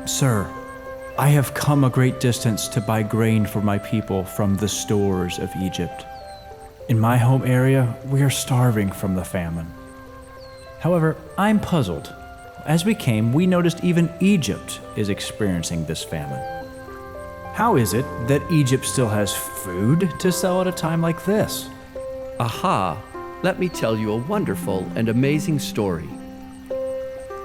"Sir, I have come a great distance to buy grain for my people from the stores of Egypt. In my home area, we are starving from the famine." However, I'm puzzled. As we came, we noticed even Egypt is experiencing this famine. How is it that Egypt still has food to sell at a time like this? Aha! Let me tell you a wonderful and amazing story.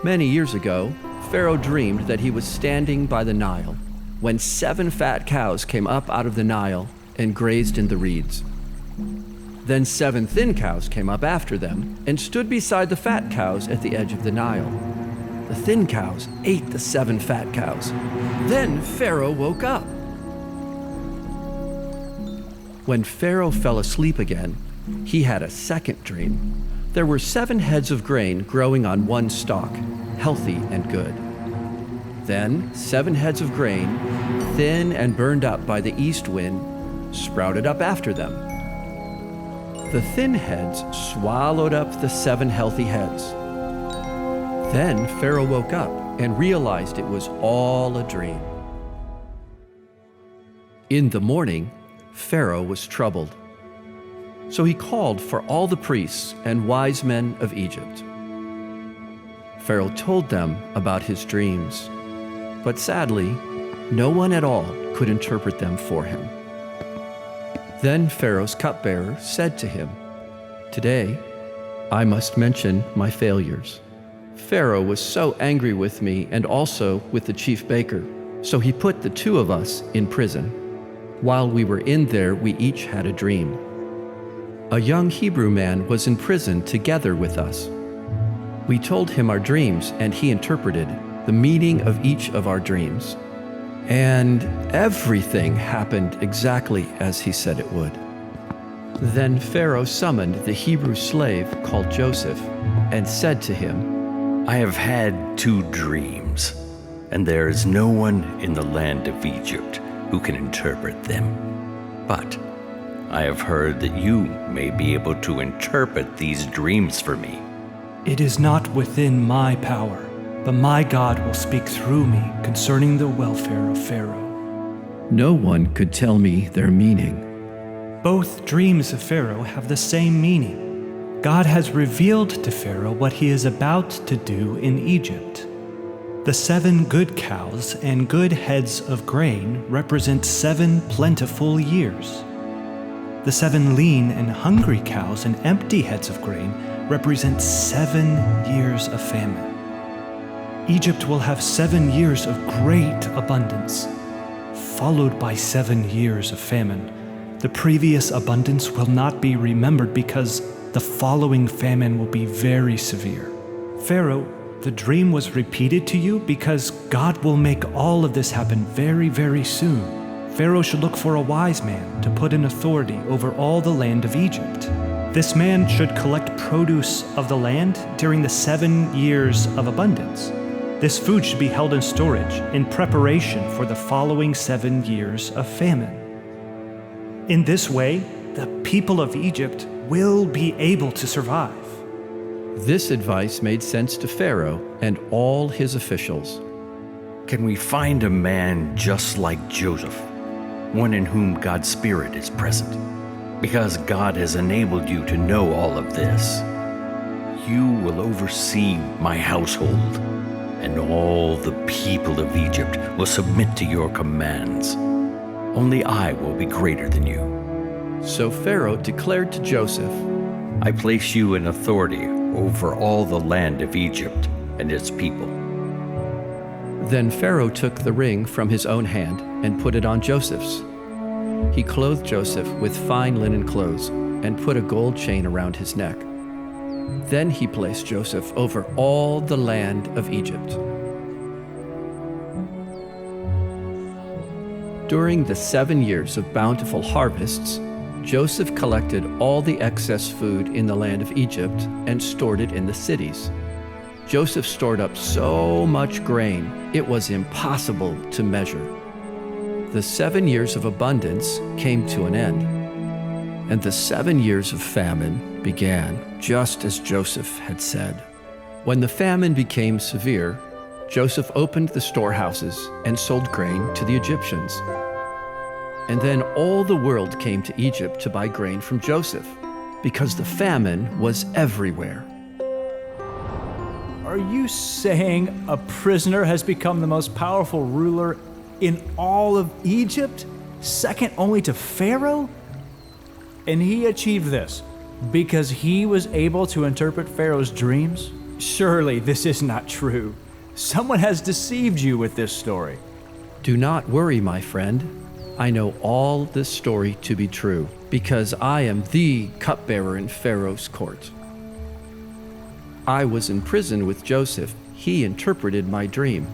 Many years ago, Pharaoh dreamed that he was standing by the Nile when 7 fat cows came up out of the Nile and grazed in the reeds. Then 7 thin cows came up after them and stood beside the fat cows at the edge of the Nile. The thin cows ate the 7 fat cows. Then Pharaoh woke up. When Pharaoh fell asleep again, he had a second dream. There were 7 heads of grain growing on one stalk, healthy and good. Then 7 heads of grain, thin and burned up by the east wind, sprouted up after them. The thin heads swallowed up the 7 healthy heads. Then Pharaoh woke up and realized it was all a dream. In the morning, Pharaoh was troubled. So he called for all the priests and wise men of Egypt. Pharaoh told them about his dreams, but sadly, no one at all could interpret them for him. Then Pharaoh's cupbearer said to him, "Today, I must mention my failures. Pharaoh was so angry with me and also with the chief baker, so he put the 2 of us in prison. While we were in there, we each had a dream. A young Hebrew man was in prison together with us. We told him our dreams, and he interpreted the meaning of each of our dreams. And everything happened exactly as he said it would. Then Pharaoh summoned the Hebrew slave called Joseph and said to him, "I have had 2 dreams, and there is no one in the land of Egypt who can interpret them. But I have heard that you may be able to interpret these dreams for me." "It is not within my power, but my God will speak through me concerning the welfare of Pharaoh." No one could tell me their meaning. Both dreams of Pharaoh have the same meaning. God has revealed to Pharaoh what he is about to do in Egypt. The 7 good cows and good heads of grain represent 7 plentiful years. The 7 lean and hungry cows and empty heads of grain represent 7 years of famine. Egypt will have 7 years of great abundance, followed by 7 years of famine. The previous abundance will not be remembered because the following famine will be very severe. Pharaoh, the dream was repeated to you because God will make all of this happen very, very soon. Pharaoh should look for a wise man to put in authority over all the land of Egypt. This man should collect produce of the land during the 7 years of abundance. This food should be held in storage in preparation for the following 7 years of famine. In this way, the people of Egypt will be able to survive. This advice made sense to Pharaoh and all his officials. "Can we find a man just like Joseph, one in whom God's Spirit is present? Because God has enabled you to know all of this. You will oversee my household, and all the people of Egypt will submit to your commands. Only I will be greater than you." So Pharaoh declared to Joseph, "I place you in authority over all the land of Egypt and its people." Then Pharaoh took the ring from his own hand and put it on Joseph's. He clothed Joseph with fine linen clothes and put a gold chain around his neck. Then he placed Joseph over all the land of Egypt. During the 7 years of bountiful harvests, Joseph collected all the excess food in the land of Egypt and stored it in the cities. Joseph stored up so much grain, it was impossible to measure. The 7 years of abundance came to an end, and the 7 years of famine began, just as Joseph had said. When the famine became severe, Joseph opened the storehouses and sold grain to the Egyptians. And then all the world came to Egypt to buy grain from Joseph, because the famine was everywhere. Are you saying a prisoner has become the most powerful ruler in all of Egypt, second only to Pharaoh? And he achieved this because he was able to interpret Pharaoh's dreams? Surely this is not true. Someone has deceived you with this story. Do not worry, my friend. I know all this story to be true, because I am the cupbearer in Pharaoh's court. I was in prison with Joseph. He interpreted my dream,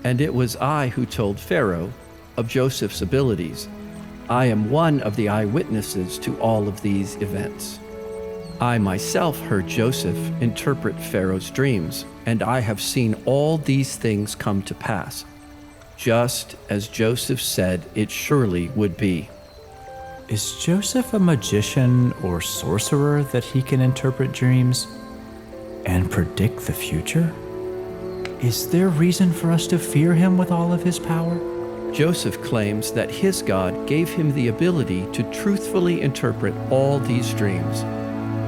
and it was I who told Pharaoh of Joseph's abilities. I am one of the eyewitnesses to all of these events. I myself heard Joseph interpret Pharaoh's dreams, and I have seen all these things come to pass, just as Joseph said it surely would be. Is Joseph a magician or sorcerer that he can interpret dreams and predict the future? Is there reason for us to fear him with all of his power? Joseph claims that his God gave him the ability to truthfully interpret all these dreams.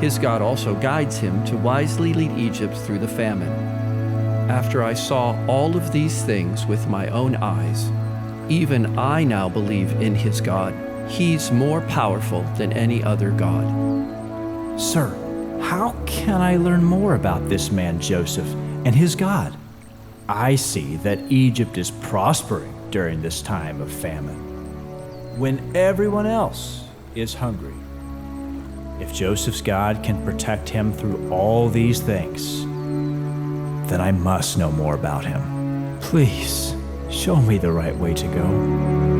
His God also guides him to wisely lead Egypt through the famine. After I saw all of these things with my own eyes, even I now believe in his God. He's more powerful than any other God. Sir, how can I learn more about this man Joseph and his God? I see that Egypt is prospering during this time of famine, when everyone else is hungry. If Joseph's God can protect him through all these things, then I must know more about him. Please, show me the right way to go.